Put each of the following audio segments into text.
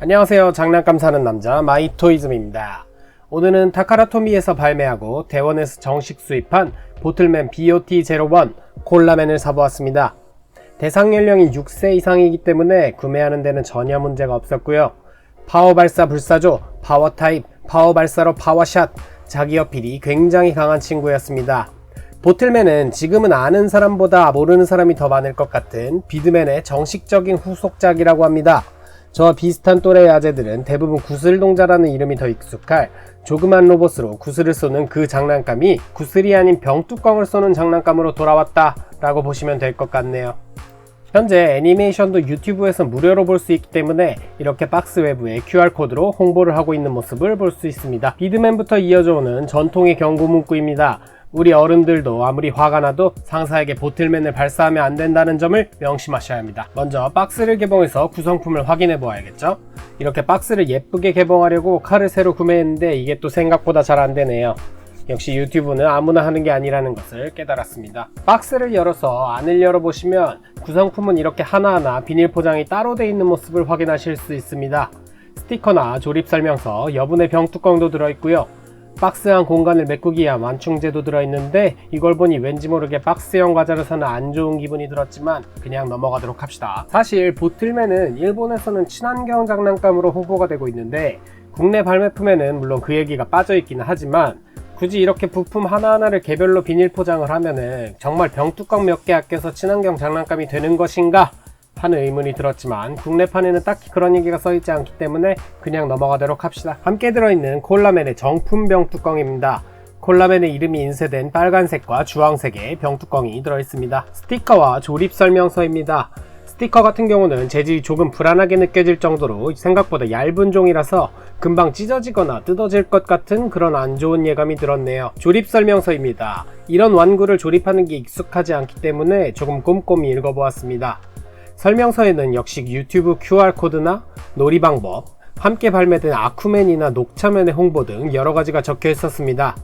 안녕하세요. 장난감 사는 남자 마이토이즘입니다. 오늘은 타카라토미에서 발매하고 대원에서 정식 수입한 보틀맨 BOT01 콜라맨을 사보았습니다. 대상 연령이 6세 이상이기 때문에 구매하는 데는 전혀 문제가 없었고요. 파워 발사 불사조, 파워 타입, 파워 발사로 파워샷, 자기 어필이 굉장히 강한 친구였습니다. 보틀맨은 지금은 아는 사람보다 모르는 사람이 더 많을 것 같은 비드맨의 정식적인 후속작이라고 합니다. 저와 비슷한 또래의 아재들은 대부분 구슬동자라는 이름이 더 익숙할 조그만 로봇으로 구슬을 쏘는 그 장난감이 구슬이 아닌 병뚜껑을 쏘는 장난감으로 돌아왔다 라고 보시면 될 것 같네요. 현재 애니메이션도 유튜브에서 무료로 볼 수 있기 때문에 이렇게 박스 외부에 QR코드로 홍보를 하고 있는 모습을 볼 수 있습니다. 비드맨부터 이어져 오는 전통의 경고 문구입니다. 우리 어른들도 아무리 화가 나도 상사에게 보틀맨을 발사하면 안 된다는 점을 명심하셔야 합니다. 먼저 박스를 개봉해서 구성품을 확인해 보아야겠죠? 이렇게 박스를 예쁘게 개봉하려고 칼을 새로 구매했는데 이게 또 생각보다 잘 안 되네요. 역시 유튜브는 아무나 하는 게 아니라는 것을 깨달았습니다. 박스를 열어서 안을 열어보시면 구성품은 이렇게 하나하나 비닐 포장이 따로 되어 있는 모습을 확인하실 수 있습니다. 스티커나 조립 설명서, 여분의 병뚜껑도 들어있고요. 박스 안 공간을 메꾸기 위한 완충제도 들어있는데 이걸 보니 왠지 모르게 박스형 과자를 사는 안 좋은 기분이 들었지만 그냥 넘어가도록 합시다. 사실 보틀맨은 일본에서는 친환경 장난감으로 홍보가 되고 있는데 국내 발매품에는 물론 그 얘기가 빠져있기는 하지만 굳이 이렇게 부품 하나하나를 개별로 비닐 포장을 하면은 정말 병뚜껑 몇 개 아껴서 친환경 장난감이 되는 것인가 하는 의문이 들었지만 국내판에는 딱히 그런 얘기가 써있지 않기 때문에 그냥 넘어가도록 합시다. 함께 들어있는 콜라맨의 정품 병뚜껑입니다. 콜라맨의 이름이 인쇄된 빨간색과 주황색의 병뚜껑이 들어있습니다. 스티커와 조립 설명서입니다. 스티커 같은 경우는 재질이 조금 불안하게 느껴질 정도로 생각보다 얇은 종이라서 금방 찢어지거나 뜯어질 것 같은 그런 안 좋은 예감이 들었네요. 조립 설명서입니다. 이런 완구를 조립하는 게 익숙하지 않기 때문에 조금 꼼꼼히 읽어보았습니다. 설명서에는 역시 유튜브 QR코드나 놀이 방법, 함께 발매된 아쿠맨이나 녹차맨의 홍보 등 여러가지가 적혀 있었습니다.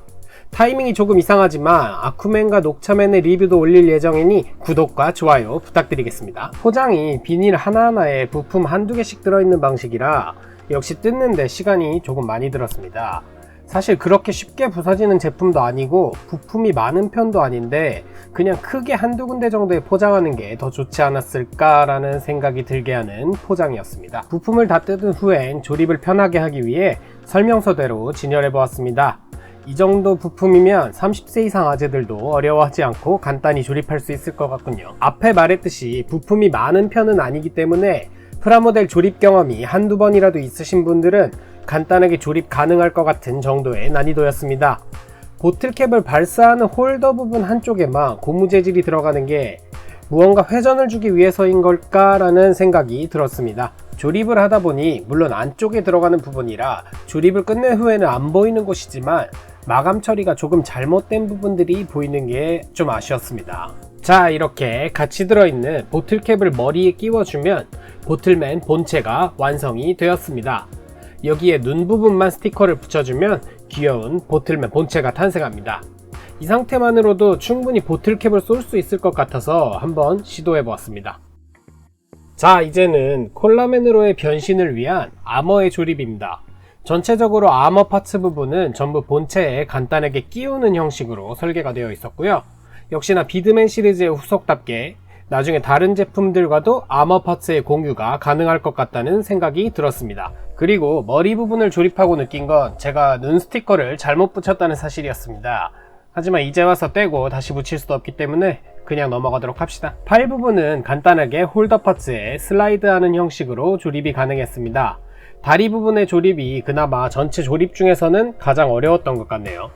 타이밍이 조금 이상하지만 아쿠맨과 녹차맨의 리뷰도 올릴 예정이니 구독과 좋아요 부탁드리겠습니다. 포장이 비닐 하나하나에 부품 한두 개씩 들어있는 방식이라 역시 뜯는데 시간이 조금 많이 들었습니다. 사실 그렇게 쉽게 부서지는 제품도 아니고 부품이 많은 편도 아닌데 그냥 크게 한두 군데 정도에 포장하는 게 더 좋지 않았을까 라는 생각이 들게 하는 포장이었습니다. 부품을 다 뜯은 후엔 조립을 편하게 하기 위해 설명서대로 진열해 보았습니다. 이 정도 부품이면 30세 이상 아재들도 어려워하지 않고 간단히 조립할 수 있을 것 같군요. 앞에 말했듯이 부품이 많은 편은 아니기 때문에 프라모델 조립 경험이 한두 번이라도 있으신 분들은 간단하게 조립 가능할 것 같은 정도의 난이도였습니다. 보틀캡을 발사하는 홀더 부분 한쪽에만 고무 재질이 들어가는 게 무언가 회전을 주기 위해서인 걸까라는 생각이 들었습니다. 조립을 하다 보니 물론 안쪽에 들어가는 부분이라 조립을 끝낸 후에는 안 보이는 곳이지만 마감 처리가 조금 잘못된 부분들이 보이는 게 좀 아쉬웠습니다. 자, 이렇게 같이 들어있는 보틀캡을 머리에 끼워주면 보틀맨 본체가 완성이 되었습니다. 여기에 눈 부분만 스티커를 붙여주면 귀여운 보틀맨 본체가 탄생합니다. 이 상태만으로도 충분히 보틀캡을 쏠 수 있을 것 같아서 한번 시도해 보았습니다. 자, 이제는 콜라맨으로의 변신을 위한 아머의 조립입니다. 전체적으로 아머 파츠 부분은 전부 본체에 간단하게 끼우는 형식으로 설계가 되어 있었고요. 역시나 비드맨 시리즈의 후속답게 나중에 다른 제품들과도 아머 파츠의 공유가 가능할 것 같다는 생각이 들었습니다. 그리고 머리 부분을 조립하고 느낀 건 제가 눈 스티커를 잘못 붙였다는 사실이었습니다. 하지만 이제 와서 떼고 다시 붙일 수도 없기 때문에 그냥 넘어가도록 합시다. 팔 부분은 간단하게 홀더 파츠에 슬라이드하는 형식으로 조립이 가능했습니다. 다리 부분의 조립이 그나마 전체 조립 중에서는 가장 어려웠던 것 같네요.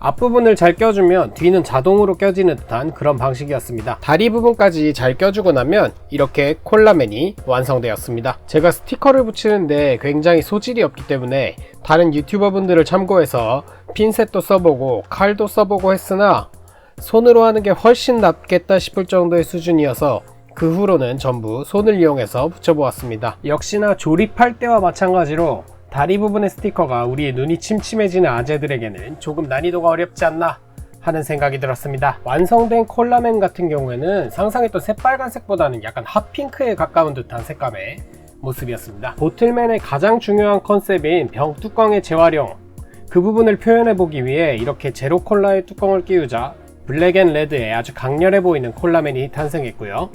앞부분을 잘 껴주면 뒤는 자동으로 껴지는 듯한 그런 방식이었습니다. 다리 부분까지 잘 껴주고 나면 이렇게 콜라맨이 완성되었습니다. 제가 스티커를 붙이는데 굉장히 소질이 없기 때문에 다른 유튜버 분들을 참고해서 핀셋도 써보고 칼도 써보고 했으나 손으로 하는 게 훨씬 낫겠다 싶을 정도의 수준이어서 그 후로는 전부 손을 이용해서 붙여보았습니다. 역시나 조립할 때와 마찬가지로 다리 부분의 스티커가 우리의 눈이 침침해지는 아재들에게는 조금 난이도가 어렵지 않나 하는 생각이 들었습니다. 완성된 콜라맨 같은 경우에는 상상했던 새빨간색보다는 약간 핫핑크에 가까운 듯한 색감의 모습이었습니다. 보틀맨의 가장 중요한 컨셉인 병 뚜껑의 재활용, 그 부분을 표현해보기 위해 이렇게 제로 콜라의 뚜껑을 끼우자 블랙앤레드의 아주 강렬해 보이는 콜라맨이 탄생했고요.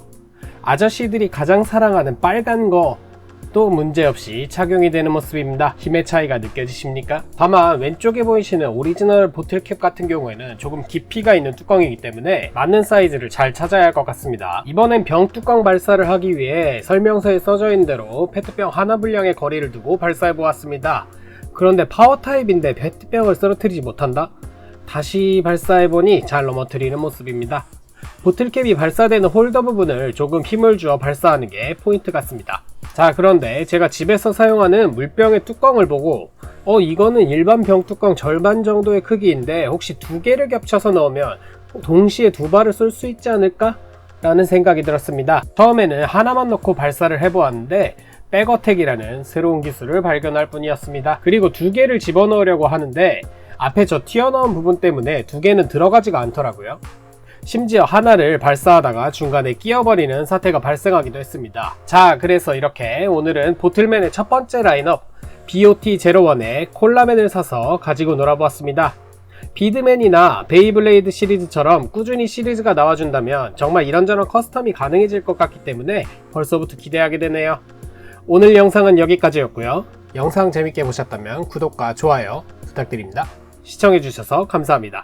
아저씨들이 가장 사랑하는 빨간 거도 문제없이 착용이 되는 모습입니다. 힘의 차이가 느껴지십니까? 다만 왼쪽에 보이시는 오리지널 보틀캡 같은 경우에는 조금 깊이가 있는 뚜껑이기 때문에 맞는 사이즈를 잘 찾아야 할 것 같습니다. 이번엔 병 뚜껑 발사를 하기 위해 설명서에 써져 있는 대로 페트병 하나 분량의 거리를 두고 발사해 보았습니다. 그런데 파워 타입인데 페트병을 쓰러뜨리지 못한다? 다시 발사해보니 잘 넘어뜨리는 모습입니다. 보틀캡이 발사되는 홀더 부분을 조금 힘을 주어 발사하는 게 포인트 같습니다. 자, 그런데 제가 집에서 사용하는 물병의 뚜껑을 보고 이거는 일반 병 뚜껑 절반 정도의 크기인데 혹시 두 개를 겹쳐서 넣으면 동시에 두 발을 쏠 수 있지 않을까? 라는 생각이 들었습니다. 처음에는 하나만 넣고 발사를 해보았는데 백어택이라는 새로운 기술을 발견할 뿐이었습니다. 그리고 두 개를 집어넣으려고 하는데 앞에 저 튀어나온 부분 때문에 두 개는 들어가지가 않더라고요. 심지어 하나를 발사하다가 중간에 끼어버리는 사태가 발생하기도 했습니다. 자, 그래서 이렇게 오늘은 보틀맨의 첫 번째 라인업 BOT01의 콜라맨을 사서 가지고 놀아보았습니다. 비드맨이나 베이블레이드 시리즈처럼 꾸준히 시리즈가 나와준다면 정말 이런저런 커스텀이 가능해질 것 같기 때문에 벌써부터 기대하게 되네요. 오늘 영상은 여기까지였고요. 영상 재밌게 보셨다면 구독과 좋아요 부탁드립니다. 시청해주셔서 감사합니다.